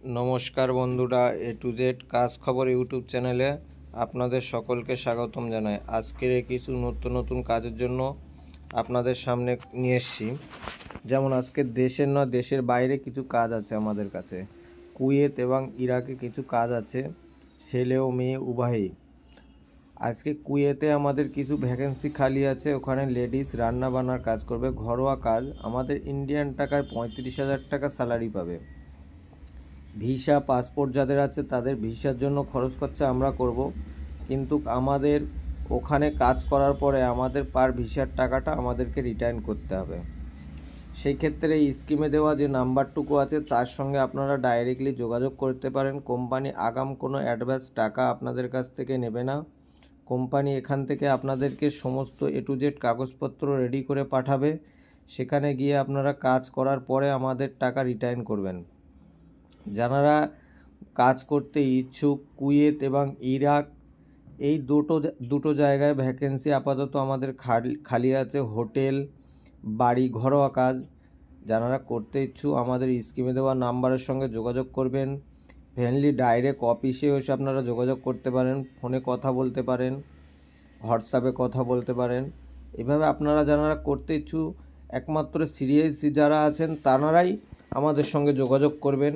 নমস্কার বন্ধুরা, এ to Z কাজ খবর ইউটিউব চ্যানেলে আপনাদের সকলকে স্বাগতম জানাই। আজকের কিছু নতুন নতুন কাজের জন্য আপনাদের সামনে নিয়ে এসেছি। যেমন আজকে দেশের নয়, দেশের বাইরে কিছু কাজ আছে আমাদের কাছে। কুয়েত এবং ইরাকে কিছু কাজ আছে, ছেলে ও মেয়ে উভয়ই। আজকে কুয়েতে আমাদের কিছু ভ্যাকেন্সি খালি আছে, ওখানে লেডিস রান্না বান্নার কাজ করবে, ঘরোয়া কাজ। আমাদের ইন্ডিয়ান টাকায় 35,000 টাকা স্যালারি পাবে। ভিসা পাসপোর্ট যাদের আছে তাদের ভিসার জন্য খরচ খরচা আমরা করব, কিন্তু আমাদের ওখানে কাজ করার পরে আমাদের পার ভিসার টাকাটা আমাদেরকে রিটার্ন করতে হবে। সেই ক্ষেত্রে এই স্কিমে দেওয়া যে নাম্বারটুকু আছে তার সঙ্গে আপনারা ডাইরেক্টলি যোগাযোগ করতে পারেন। কোম্পানি আগাম কোনো অ্যাডভান্স টাকা আপনাদের কাছ থেকে নেবে না। কোম্পানি এখান থেকে আপনাদেরকে সমস্ত এ টু জেড কাগজপত্র রেডি করে পাঠাবে। সেখানে গিয়ে আপনারা কাজ করার পরে আমাদের টাকা রিটার্ন করবেন। যারা কাজ করতে ইচ্ছুক, কুয়েত এবং ইরাক এই দুটো জায়গায় ভ্যাকেন্সি আপাতত আমাদের খালি আছে। হোটেল, বাড়ি, ঘরোয়া কাজ যারা করতে ইচ্ছুক আমাদের স্কিমে দেওয়া নাম্বারের সঙ্গে যোগাযোগ করবেন। ফ্রেন্ডলি ডাইরেক্ট অফিসে এসে আপনারা যোগাযোগ করতে পারেন, ফোনে কথা বলতে পারেন, হোয়াটসঅ্যাপে কথা বলতে পারেন। এভাবে আপনারা যারা করতে ইচ্ছুক, একমাত্র সিরিয়াস যারা আছেন তারাই আমাদের সঙ্গে যোগাযোগ করবেন।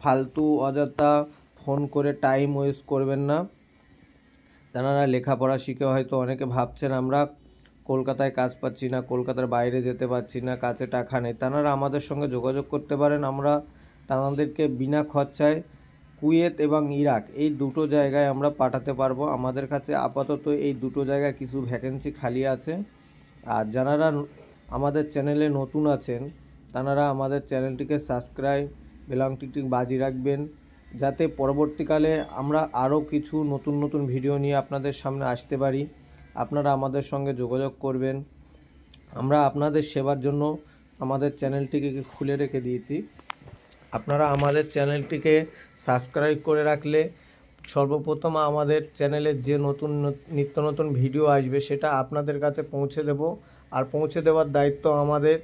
ফালতু অযথা ফোন করে টাইম ওয়েস্ট করবেন না। তারা লেখাপড়া শিখে হয়তো অনেকে ভাবছেন আমরা কলকাতায় কাজ পাচ্ছি না, কলকাতার বাইরে যেতে পারছি না, কাছে টাকা নেই, তারা আমাদের সঙ্গে যোগাযোগ করতে পারেন। আমরা তাদেরকে বিনা খরচায় কুয়েত এবং ইরাক এই দুটো জায়গায় আমরা পাঠাতে পারবো। আমাদের কাছে আপাতত এই দুটো জায়গায় কিছু ভ্যাকেন্সি খালি আছে। আর যারা আমাদের চ্যানেলে নতুন আছেন তারা আমাদের চ্যানেলটিকে সাবস্ক্রাইব, বেল আইকনটি বাজি রাখবেন, যাতে পরবর্তীকালে আমরা আরও কিছু নতুন নতুন ভিডিও নিয়ে আপনাদের সামনে আসতে পারি। আপনারা আমাদের সঙ্গে যোগাযোগ করবেন। আমরা আপনাদের সেবার জন্য আমাদের চ্যানেলটিকে খুলে রেখে দিয়েছি। আপনারা আমাদের চ্যানেলটিকে সাবস্ক্রাইব করে রাখলে সর্বপ্রথম আমাদের চ্যানেলের যে নিত্য নতুন ভিডিও আসবে সেটা আপনাদের কাছে পৌঁছে দেব। আর পৌঁছে দেওয়ার দায়িত্ব আমাদের।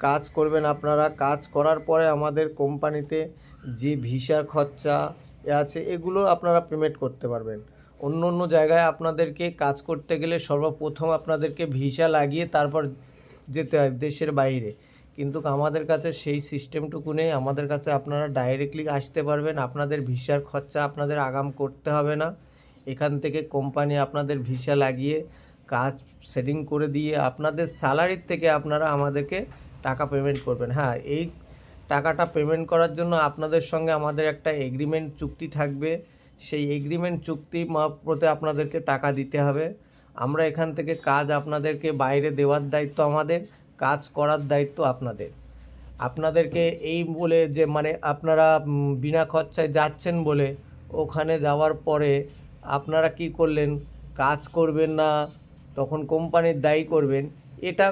কাজ করবেন আপনারা, কাজ করার পরে আমাদের কোম্পানিতে যে ভিসার খরচা আছে এগুলো আপনারা পেমেন্ট করতে পারবেন। অন্য অন্য জায়গায় আপনাদেরকে কাজ করতে গেলে সর্বপ্রথম আপনাদেরকে ভিসা লাগিয়ে তারপর যেতে হয় দেশের বাইরে, কিন্তু আমাদের কাছে সেই সিস্টেমটুকু নেই। আমাদের কাছে আপনারা ডাইরেক্টলি আসতে পারবেন, আপনাদের ভিসার খরচা আপনাদের আগাম করতে হবে না। এখান থেকে কোম্পানি আপনাদের ভিসা লাগিয়ে কাজ সেটিং করে দিয়ে আপনাদের স্যালারির থেকে আপনারা আমাদেরকে টাকা পেমেন্ট করবেন। হ্যাঁ, এই টাকাটা পেমেন্ট করার জন্য আপনাদের সঙ্গে আমাদের একটা এগ্রিমেন্ট চুক্তি থাকবে। সেই এগ্রিমেন্ট চুক্তি মারফতে আপনাদেরকে টাকা দিতে হবে। আমরা এখান থেকে কাজ আপনাদেরকে বাইরে দেওয়ার দায়িত্ব আমাদের, কাজ করার দায়িত্ব আপনাদের। আপনাদেরকে এই বলে যে আপনারা বিনা খরচায় যাচ্ছেন বলে ওখানে যাওয়ার পরে আপনারা কি করলেন, কাজ করবেন না, তখন কোম্পানির দায়ী করবেন, এটা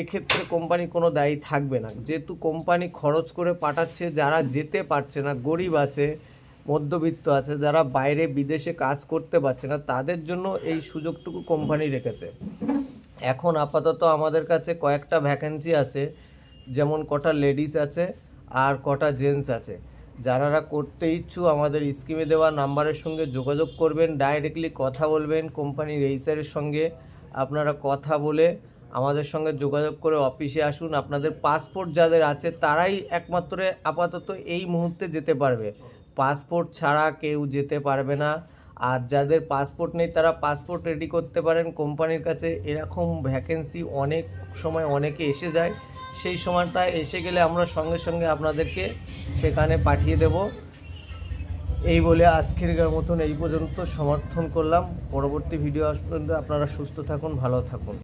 এক্ষেত্রে কোম্পানি কোনো দায়ী থাকবে না। যেহেতু কোম্পানি খরচ করে পাঠাচ্ছে, যারা যেতে পারছে না, গরিব আছে, মধ্যবিত্ত আছে, যারা বাইরে বিদেশে কাজ করতে পারছে না, তাদের জন্য এই সুযোগটুকু কোম্পানি রেখেছে। এখন আপাতত আমাদের কাছে কয়েকটা ভ্যাকেন্সি আছে, যেমন কটা লেডিস আছে আর কটা জেন্টস আছে। যারা করতে ইচ্ছুক আমাদের স্কিমে দেওয়া নাম্বারের সঙ্গে যোগাযোগ করবেন, ডাইরেক্টলি কথা বলবেন কোম্পানির এইচআরের সঙ্গে। আপনারা কথা বলে আমাদের সঙ্গে যোগাযোগ করে অফিসে আসুন। আপনাদের পাসপোর্ট যাদের আছে তারাই একমাত্র আপাতত এই মুহূর্তে যেতে পারবে, পাসপোর্ট ছাড়া কেউ যেতে পারবে না। আর যাদের পাসপোর্ট নেই তারা পাসপোর্ট রেডি করতে পারেন কোম্পানির কাছে। এরকম ভ্যাকেন্সি অনেক সময় অনেকে এসে যায়, সেই সময়টা এসে গেলে আমরা সঙ্গে সঙ্গে আপনাদেরকে সেখানে পাঠিয়ে দেব। এই বলে আজকের মতন এই পর্যন্ত সমর্থন করলাম। পরবর্তী ভিডিও পর্যন্ত আপনারা সুস্থ থাকুন, ভালো থাকুন।